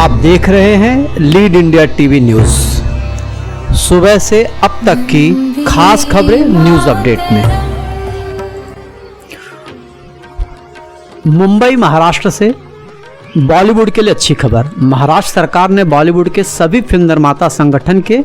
आप देख रहे हैं लीड इंडिया टीवी न्यूज़। सुबह से अब तक की खास खबरें न्यूज़ अपडेट में। मुंबई महाराष्ट्र से बॉलीवुड के लिए अच्छी खबर। महाराष्ट्र सरकार ने बॉलीवुड के सभी फिल्म निर्माता संगठन के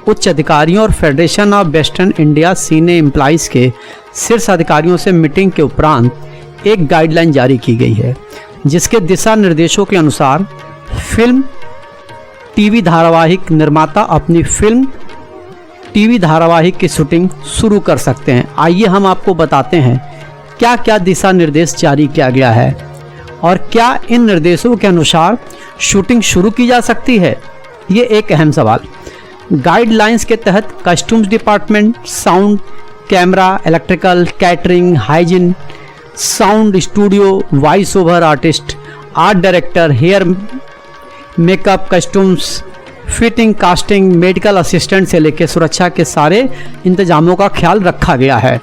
उच्च अधिकारियों और federation of western India cine employees के शीर्ष अधिकारियों से मीटिंग के उपरांत एक गाइडलाइन जारी की गई है, जिसके दिशा निर्देशों के अनुसार फिल्म टीवी धारावाहिक निर्माता अपनी फिल्म टीवी धारावाहिक की शूटिंग शुरू कर सकते हैं। आइए हम आपको बताते हैं क्या क्या दिशा निर्देश जारी किया गया है और क्या इन निर्देशों के अनुसार शूटिंग शुरू की जा सकती है। ये एक अहम सवाल। गाइडलाइंस के तहत costumes department, sound, camera, electrical, catering, hygiene, sound studio, voice over artist, art director, hair makeup, costumes, fitting, casting, medical assistant से लेकर सुरक्षा के सारे इंतजामों का ख्याल रखा गया है,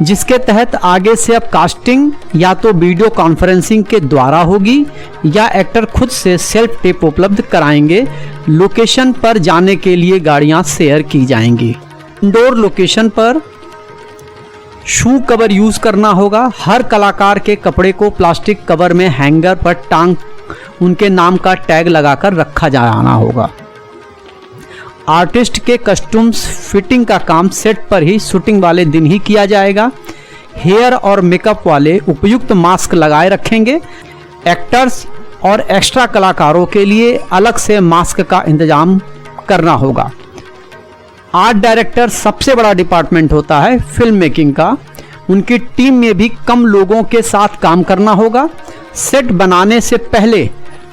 जिसके तहत आगे से अब कास्टिंग या तो वीडियो कॉन्फ्रेंसिंग के द्वारा होगी या एक्टर खुद से सेल्फ टेप उपलब्ध कराएंगे। लोकेशन पर जाने के लिए गाड़ियां शेयर की जाएंगी। इंडोर लोकेशन पर शू कवर यूज करना होगा। हर कलाकार के कपड़े को प्लास्टिक कवर में हैंगर पर टांग उनके नाम का टैग लगाकर रखा जाना होगा। आर्टिस्ट के कस्ट्यूम्स फिटिंग का काम सेट पर ही शूटिंग वाले दिन ही किया जाएगा। हेयर और मेकअप वाले उपयुक्त मास्क लगाए रखेंगे। एक्टर्स और एक्स्ट्रा कलाकारों के लिए अलग से मास्क का इंतजाम करना होगा। आर्ट डायरेक्टर सबसे बड़ा डिपार्टमेंट होता है फिल्म मेकिंग का। उनकी टीम में भी कम लोगों के साथ काम करना होगा। सेट बनाने से पहले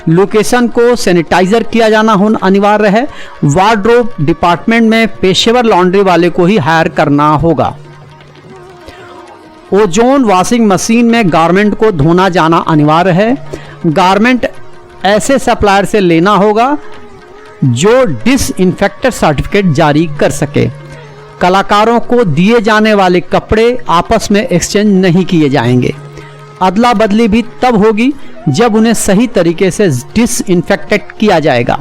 लोकेशन को सैनिटाइजर किया जाना अनिवार्य है। वार्डरोब डिपार्टमेंट में पेशेवर लॉन्ड्री वाले को ही हायर करना होगा। ओजोन वॉशिंग मशीन में गारमेंट को धोना जाना अनिवार्य है। गारमेंट ऐसे सप्लायर से लेना होगा जो डिसइंफेक्टेड सर्टिफिकेट जारी कर सके। कलाकारों को दिए जाने वाले कपड़े आपस में एक्सचेंज नहीं किए जाएंगे। अदला बदली भी तब होगी जब उन्हें सही तरीके से डिसइंफेक्टेड किया जाएगा।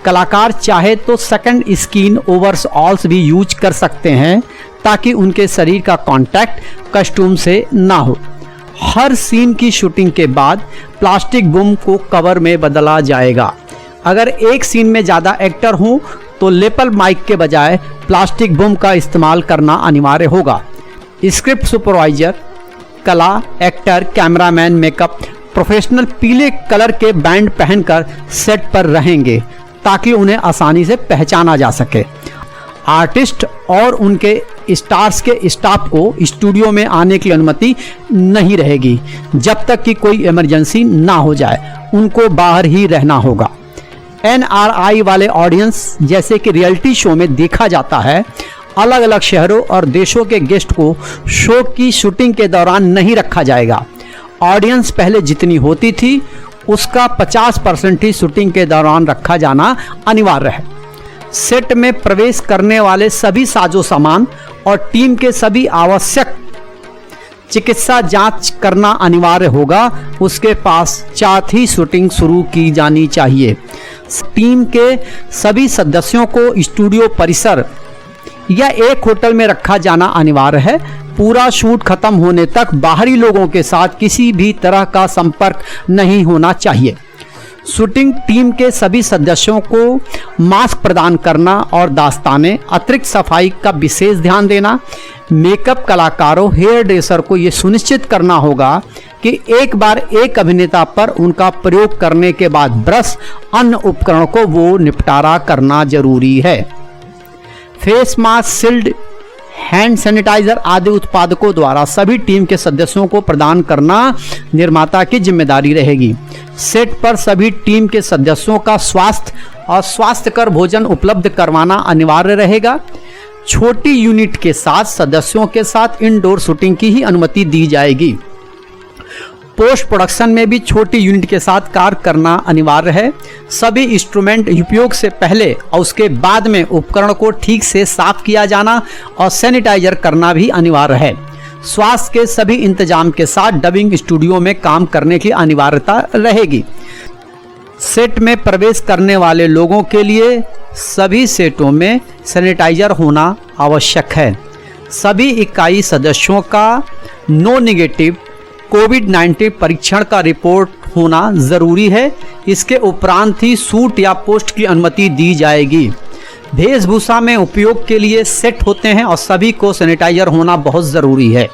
कलाकार चाहे तो सेकंड स्किन ओवरऑल्स भी यूज कर सकते हैं ताकि उनके शरीर का कांटेक्ट कस्ट्यूम से ना हो। हर सीन की शूटिंग के बाद प्लास्टिक बूम को कवर में बदला जाएगा। अगर एक सीन में ज़्यादा एक्टर हों तो लेपल माइक के बजाय प्लास्टिक बूम का इस्तेमाल करना अनिवार्य होगा। स्क्रिप्ट सुपरवाइजर, कला, एक्टर, कैमरामैन, मेकअप प्रोफेशनल पीले कलर के बैंड पहनकर सेट पर रहेंगे ताकि उन्हें आसानी से पहचाना जा सके। आर्टिस्ट और उनके स्टार्स के स्टाफ को स्टूडियो में आने की अनुमति नहीं रहेगी जब तक कि कोई इमरजेंसी ना हो जाए। उनको बाहर ही रहना होगा। NRI वाले ऑडियंस, जैसे कि रियलिटी शो में देखा जाता है, अलग अलग शहरों और देशों के गेस्ट को शो की शूटिंग के दौरान नहीं रखा जाएगा। ऑडियंस पहले जितनी होती थी उसका 50% ही शूटिंग के दौरान रखा जाना अनिवार्य है। सेट में प्रवेश करने वाले सभी साजो सामान और टीम के सभी आवश्यक चिकित्सा जांच करना अनिवार्य होगा। उसके पास साथ ही शूटिंग शुरू की जानी चाहिए। टीम के सभी सदस्यों को स्टूडियो परिसर या एक होटल में रखा जाना अनिवार्य है। पूरा शूट खत्म होने तक बाहरी लोगों के साथ किसी भी तरह का संपर्क नहीं होना चाहिए। शूटिंग टीम के सभी सदस्यों को मास्क प्रदान करना और दास्ताने, अतिरिक्त सफाई का विशेष ध्यान देना। मेकअप कलाकारों, हेयर ड्रेसर को ये सुनिश्चित करना होगा कि एक बार एक अभिनेता पर उनका प्रयोग करने के बाद ब्रश, अन्य उपकरण को वो निपटारा करना जरूरी है। Face mask, shield, hand sanitiser आदि उत्पादकों द्वारा सभी टीम के सदस्यों को प्रदान करना निर्माता की जिम्मेदारी रहेगी। सेट पर सभी टीम के सदस्यों का स्वास्थ्य और स्वास्थ्यकर भोजन उपलब्ध करवाना अनिवार्य रहेगा। छोटी यूनिट के साथ सदस्यों के साथ इंडोर शूटिंग की ही अनुमति दी जाएगी। पोस्ट प्रोडक्शन में भी छोटी यूनिट के साथ कार्य करना अनिवार्य है। सभी इंस्ट्रूमेंट उपयोग से पहले और उसके बाद में उपकरण को ठीक से साफ किया जाना और सैनिटाइजर करना भी अनिवार्य है। स्वास्थ्य के सभी इंतजाम के साथ डबिंग स्टूडियो में काम करने की अनिवार्यता रहेगी। सेट में प्रवेश करने वाले लोगों के लिए सभी सेटों में सैनिटाइजर होना आवश्यक है। सभी इकाई सदस्यों का नो नेगेटिव कोविड-19 परीक्षण का रिपोर्ट होना ज़रूरी है। इसके उपरांत ही शूट या पोस्ट की अनुमति दी जाएगी। वेशभूषा में उपयोग के लिए सेट होते हैं और सभी को सैनिटाइजर होना बहुत ज़रूरी है।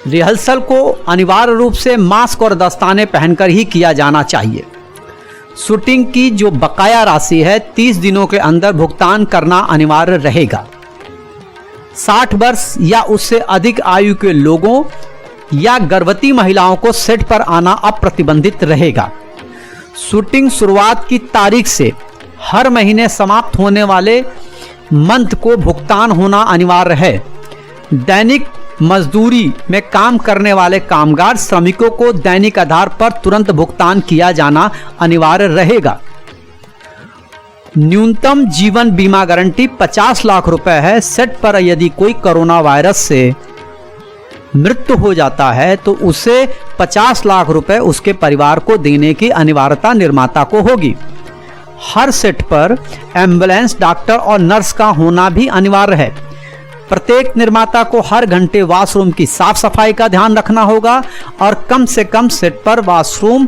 रिहर्सल को अनिवार्य रूप से मास्क और दस्ताने पहनकर ही किया जाना चाहिए। शूटिंग की जो बकाया राशि है 30 दिनों के अंदर भुगतान करना अनिवार्य रहेगा। 60 वर्ष या उससे अधिक आयु के लोगों या गर्भवती महिलाओं को सेट पर आना अप्रतिबंधित रहेगा। शूटिंग शुरुआत की तारीख से हर महीने समाप्त होने वाले मंथ को भुगतान होना अनिवार्य है। दैनिक मजदूरी में काम करने वाले कामगार श्रमिकों को दैनिक आधार पर तुरंत भुगतान किया जाना अनिवार्य रहेगा। न्यूनतम जीवन बीमा गारंटी 50 लाख रुपए है। सेट पर यदि कोई कोरोना वायरस से मृत्यु हो जाता है तो उसे 50 लाख रुपए उसके परिवार को देने की अनिवार्यता निर्माता को होगी। हर सेट पर एम्बुलेंस, डॉक्टर और नर्स का होना भी अनिवार्य है। प्रत्येक निर्माता को हर घंटे वॉशरूम की साफ सफाई का ध्यान रखना होगा और कम से कम सेट पर वॉशरूम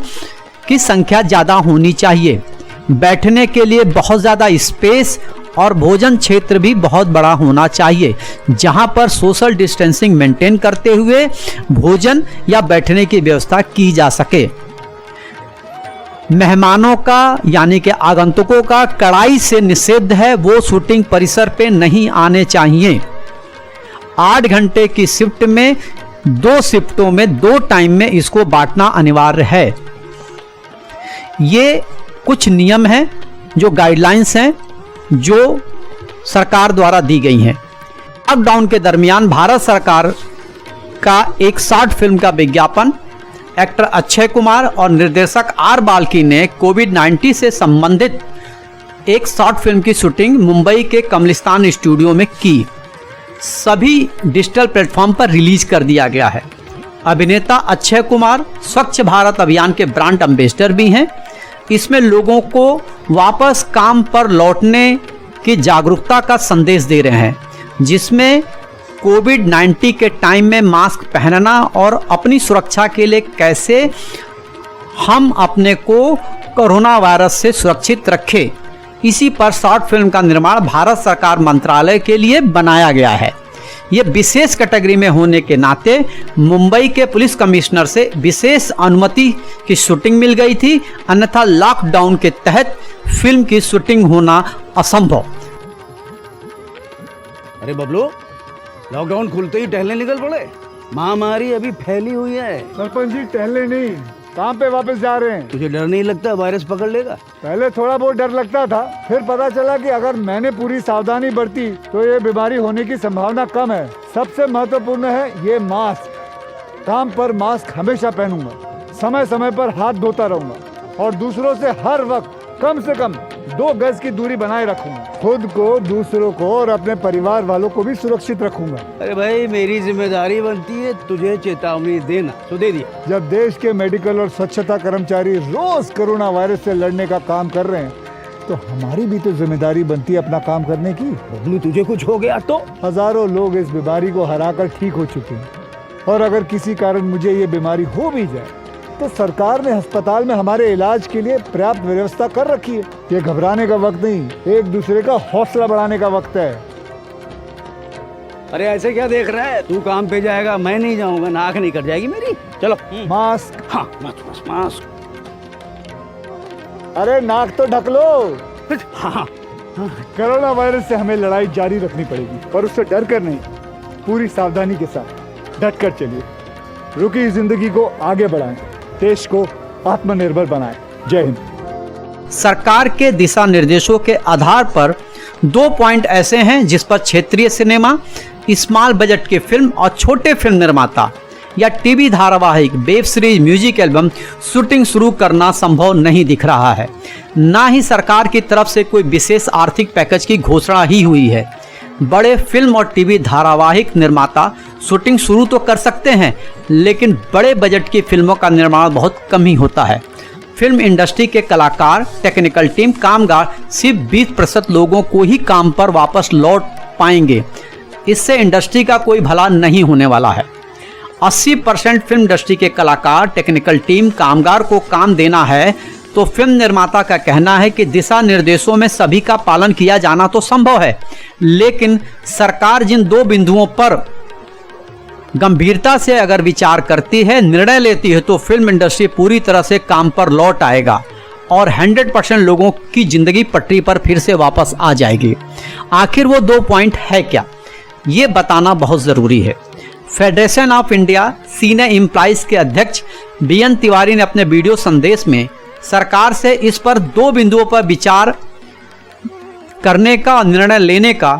की संख्या ज़्यादा होनी चाहिए। बैठने के लिए बहुत ज़्यादा स्पेस और भोजन क्षेत्र भी बहुत बड़ा होना चाहिए, जहां पर सोशल डिस्टेंसिंग मेंटेन करते हुए भोजन या बैठने की व्यवस्था की जा सके। मेहमानों का यानी कि आगंतुकों का कड़ाई से निषेध है, वो शूटिंग परिसर पे नहीं आने चाहिए। 8 घंटे की शिफ्ट में 2 शिफ्टों में 2 टाइम में इसको बांटना अनिवार्य है। ये कुछ नियम हैं जो गाइडलाइंस हैं जो सरकार द्वारा दी गई हैं। लॉकडाउन के दरमियान भारत सरकार का एक शॉर्ट फिल्म का विज्ञापन एक्टर अक्षय कुमार और निर्देशक आर बाल्की ने कोविड-19 से संबंधित एक शॉर्ट फिल्म की शूटिंग मुंबई के कमलिस्तान स्टूडियो में की। सभी डिजिटल प्लेटफॉर्म पर रिलीज कर दिया गया है। अभिनेता अक्षय कुमार स्वच्छ भारत अभियान के ब्रांड एम्बेसडर भी हैं। इसमें लोगों को वापस काम पर लौटने की जागरूकता का संदेश दे रहे हैं, जिसमें कोविड-19 के टाइम में मास्क पहनना और अपनी सुरक्षा के लिए कैसे हम अपने को कोरोना वायरस से सुरक्षित रखें, इसी पर शॉर्ट फिल्म का निर्माण भारत सरकार मंत्रालय के लिए बनाया गया है। ये विशेष कैटेगरी में होने के नाते मुंबई के पुलिस कमिश्नर से विशेष अनुमति की शूटिंग मिल गई थी, अन्यथा लॉकडाउन के तहत फिल्म की शूटिंग होना असंभव। अरे बबलू, लॉकडाउन खुलते ही टहलने निकल पड़े। महामारी अभी फैली हुई है। सरपंच जी, टहलने नहीं, काम पे वापस जा रहे हैं। तुझे डर नहीं लगता वायरस पकड़ लेगा? पहले थोड़ा बहुत डर लगता था, फिर पता चला कि अगर मैंने पूरी सावधानी बरती तो ये बीमारी होने की संभावना कम है। सबसे महत्वपूर्ण है ये मास्क। काम पर मास्क हमेशा पहनूंगा, समय समय पर हाथ धोता रहूंगा और दूसरों से हर वक्त कम से कम 2 गज की दूरी बनाए रखूंगा। खुद को, दूसरों को और अपने परिवार वालों को भी सुरक्षित रखूंगा। अरे भाई, मेरी जिम्मेदारी बनती है तुझे चेतावनी देना, तो दे दिया। जब देश के मेडिकल और स्वच्छता कर्मचारी रोज कोरोना वायरस से लड़ने का काम कर रहे हैं तो हमारी भी तो जिम्मेदारी बनती है अपना काम करने की। बबलू, तुझे कुछ हो गया तो? हजारों लोग इस बीमारी को हराकर ठीक हो चुके हैं और अगर किसी कारण मुझे ये बीमारी हो भी जाए तो सरकार ने अस्पताल में हमारे इलाज के लिए पर्याप्त व्यवस्था कर रखी है। ये घबराने का वक्त नहीं, एक दूसरे का हौसला बढ़ाने का वक्त है। अरे ऐसे क्या देख रहा है? तू काम पे जाएगा, मैं नहीं जाऊंगा, नाक नहीं कट जाएगी मेरी। चलो। मास्क। हाँ, मास्क मास्क। अरे नाक तो ढक लो। हाँ। कोरोना वायरस से हमें लड़ाई जारी रखनी पड़ेगी और उससे डर कर नहीं, पूरी सावधानी के साथ डट कर चलिए। रुकी जिंदगी को आगे बढ़ाएं, देश को आत्मनिर्भर बनाएं। जय हिंद। सरकार के दिशा निर्देशों के आधार पर 2 पॉइंट ऐसे हैं जिस पर क्षेत्रीय सिनेमा, स्मॉल बजट की फिल्म और छोटे फिल्म निर्माता या टीवी धारावाहिक, web series, music album shooting शुरू करना संभव नहीं दिख रहा है। ना ही सरकार की तरफ से कोई विशेष आर्थिक पैकेज की घोषणा ही हुई है। बड़े फिल्म और टीवी धारावाहिक निर्माता शूटिंग शुरू तो कर सकते हैं, लेकिन बड़े बजट की फिल्मों का निर्माण बहुत कम ही होता है। फिल्म इंडस्ट्री के कलाकार, टेक्निकल टीम, कामगार सिर्फ 20% लोगों को ही काम पर वापस लौट पाएंगे। इससे इंडस्ट्री का कोई भला नहीं होने वाला है। 80% फिल्म इंडस्ट्री के कलाकार, टेक्निकल टीम, कामगार को काम देना है तो फिल्म निर्माता का कहना है कि दिशा निर्देशों में सभी का पालन किया जाना तो संभव है, लेकिन सरकार जिन 2 बिंदुओं पर गंभीरता से अगर विचार करती है, निर्णय लेती है, तो फिल्म इंडस्ट्री पूरी तरह से काम पर लौट आएगा और 100% लोगों की जिंदगी पटरी पर फिर से वापस आ जाएगी। आखिर वो 2 पॉइंट है क्या, ये बताना बहुत ज़रूरी है। फेडरेशन ऑफ इंडिया सीने एम्प्लॉइज के अध्यक्ष बीएन तिवारी ने अपने वीडियो संदेश में सरकार से इस पर 2 बिंदुओं पर विचार करने का, निर्णय लेने का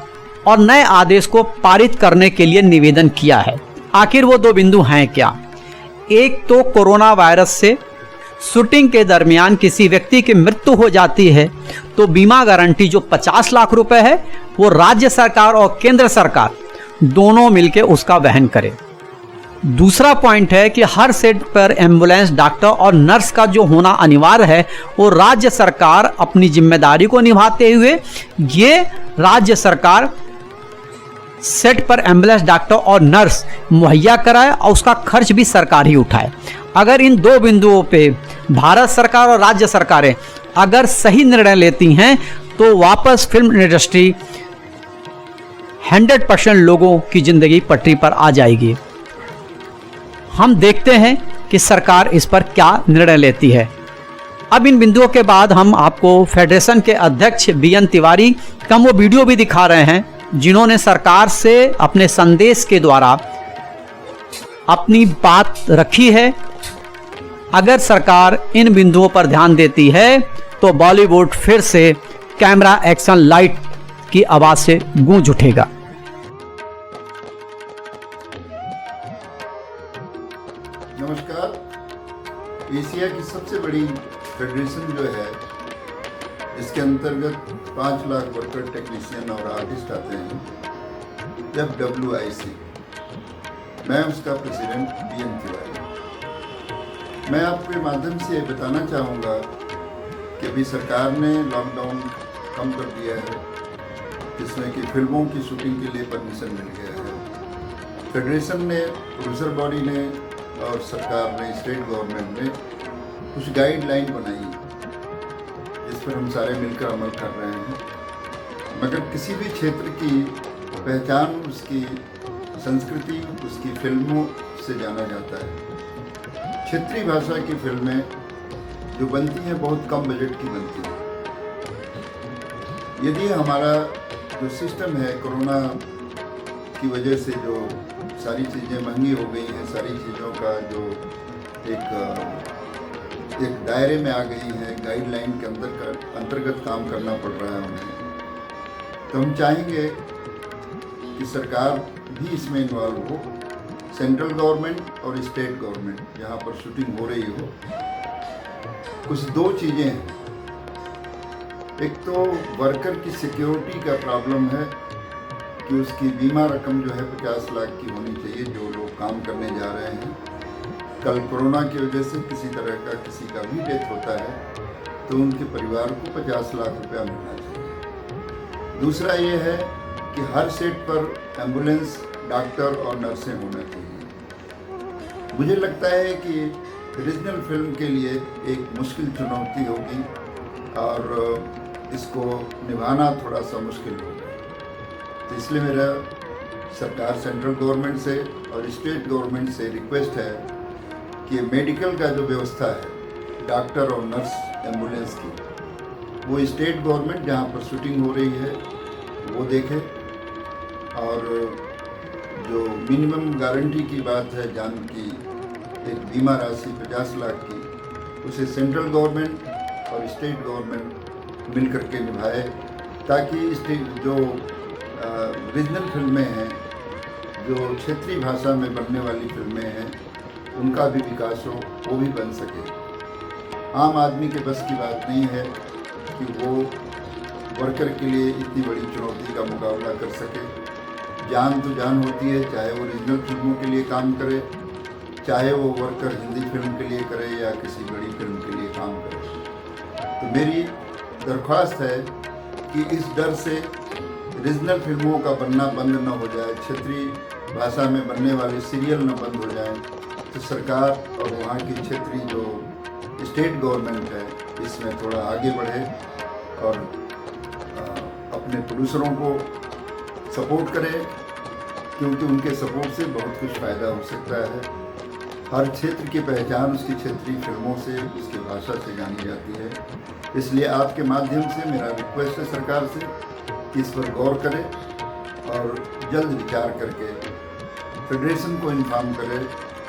और नए आदेश को पारित करने के लिए निवेदन किया है। आखिर वो 2 बिंदु हैं क्या? एक तो कोरोना वायरस से शूटिंग के दरमियान किसी व्यक्ति की मृत्यु हो जाती है तो बीमा गारंटी जो 50 लाख रुपए है वो राज्य सरकार और केंद्र सरकार दोनों मिलकर उसका वहन करे। दूसरा पॉइंट है कि हर सेट पर एम्बुलेंस, डॉक्टर और नर्स का जो होना अनिवार्य है वो राज्य सरकार अपनी जिम्मेदारी को निभाते हुए ये राज्य सरकार सेट पर एम्बुलेंस, डॉक्टर और नर्स मुहैया कराए और उसका खर्च भी सरकार ही उठाए। अगर इन 2 बिंदुओं पे भारत सरकार और राज्य सरकारें अगर सही निर्णय लेती हैं तो वापस फिल्म इंडस्ट्री 100% लोगों की जिंदगी पटरी पर आ जाएगी। हम देखते हैं कि सरकार इस पर क्या निर्णय लेती है। अब इन बिंदुओं के बाद हम आपको फेडरेशन के अध्यक्ष बीएन तिवारी का वो वीडियो भी दिखा रहे हैं जिन्होंने सरकार से अपने संदेश के द्वारा अपनी बात रखी है। अगर सरकार इन बिंदुओं पर ध्यान देती है तो बॉलीवुड फिर से कैमरा एक्शन लाइट की आवाज से गूंज उठेगा। नमस्कार। एशिया की सबसे बड़ी फेडरेशन जो है इसके अंतर्गत 5 लाख वर्कर, टेक्नीशियन और आर्टिस्ट आते हैं, FWIC। मैं उसका प्रेसिडेंट बीएन तिवारी। मैं आपके माध्यम से बताना चाहूँगा कि अभी सरकार ने लॉकडाउन कम कर दिया है जिसमें कि फिल्मों की शूटिंग के लिए परमिशन मिल गया है। फेडरेशन ने, प्रोड्यूसर बॉडी ने और सरकार ने, स्टेट गवर्नमेंट ने कुछ गाइडलाइन बनाई जिस पर हम सारे मिलकर अमल कर रहे हैं। मगर किसी भी क्षेत्र की पहचान उसकी संस्कृति, उसकी फिल्मों से जाना जाता है। क्षेत्रीय भाषा की फिल्में जो बनती हैं बहुत कम बजट की बनती हैं। यदि हमारा जो सिस्टम है कोरोना की वजह से जो सारी चीज़ें महंगी हो गई हैं, सारी चीज़ों का जो एक दायरे में आ गई है, गाइडलाइन के अंतर्गत काम करना पड़ रहा है उन्हें, तो हम चाहेंगे कि सरकार भी इसमें इन्वॉल्व हो। सेंट्रल गवर्नमेंट और स्टेट गवर्नमेंट जहाँ पर शूटिंग हो रही हो, कुछ 2 चीज़ें हैं। एक तो वर्कर की सिक्योरिटी का प्रॉब्लम है कि उसकी बीमा रकम जो है 50 लाख की होनी चाहिए जो लोग काम करने जा रहे हैं। कल कोरोना की वजह से किसी तरह का किसी का भी डेथ होता है तो उनके परिवार को 50 लाख रुपया मिलना चाहिए। दूसरा ये है कि हर सेट पर एम्बुलेंस, डॉक्टर और नर्सें होना चाहिए। मुझे लगता है कि रीजनल फिल्म के लिए एक मुश्किल चुनौती होगी और इसको निभाना थोड़ा सा मुश्किल होगा। तो इसलिए मेरा सरकार, सेंट्रल गवर्नमेंट से और स्टेट गवर्नमेंट से रिक्वेस्ट है कि मेडिकल का जो व्यवस्था है, डॉक्टर और नर्स, एम्बुलेंस की, वो स्टेट गवर्नमेंट जहाँ पर शूटिंग हो रही है वो देखे। और जो मिनिमम गारंटी की बात है, जान की एक बीमा राशि 50 लाख की, उसे सेंट्रल गवर्नमेंट और स्टेट गवर्नमेंट मिल करके निभाए ताकि स्टेट जो रीजनल फिल्में हैं, जो क्षेत्रीय भाषा में बनने वाली फिल्में हैं, उनका भी विकास हो, वो भी बन सके। आम आदमी के बस की बात नहीं है कि वो वर्कर के लिए इतनी बड़ी चुनौती का मुकाबला कर सके। जान तो जान होती है, चाहे वो रीजनल फिल्मों के लिए काम करे चाहे वो वर्कर हिंदी फिल्म के लिए करे या किसी बड़ी फिल्म के लिए काम करे। तो मेरी दरख्वास्त है कि इस डर से रीजनल फिल्मों का बनना बंद न हो जाए, क्षेत्रीय भाषा में बनने वाले सीरियल न बंद हो जाएं, तो सरकार और वहाँ की क्षेत्रीय जो स्टेट गवर्नमेंट है इसमें थोड़ा आगे बढ़े और अपने प्रोड्यूसरों को सपोर्ट करे, क्योंकि उनके सपोर्ट से बहुत कुछ फ़ायदा हो सकता है। हर क्षेत्र की पहचान उसकी क्षेत्रीय फिल्मों से, उसकी भाषा से जानी जाती है। इसलिए आपके माध्यम से मेरा रिक्वेस्ट है सरकार से कि इस पर गौर करे और जल्द विचार करके फेडरेशन को इन्फॉर्म करे,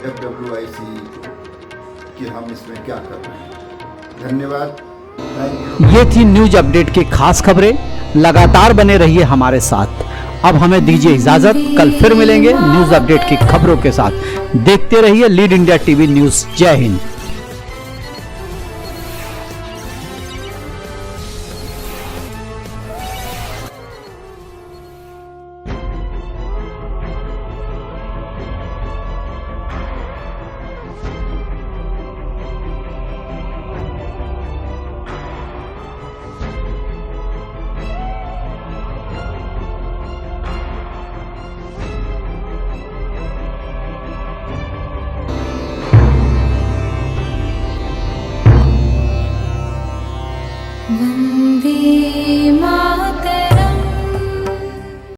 FWIC को, कि हम इसमें क्या कर रहे हैं। धन्यवाद। Thank you. ये थी न्यूज अपडेट की खास खबरें। लगातार बने रहिए हमारे साथ। अब हमें दीजिए इजाजत, कल फिर मिलेंगे न्यूज अपडेट की खबरों के साथ। देखते रहिए लीड इंडिया टीवी न्यूज। जय हिंद। वन्दे मा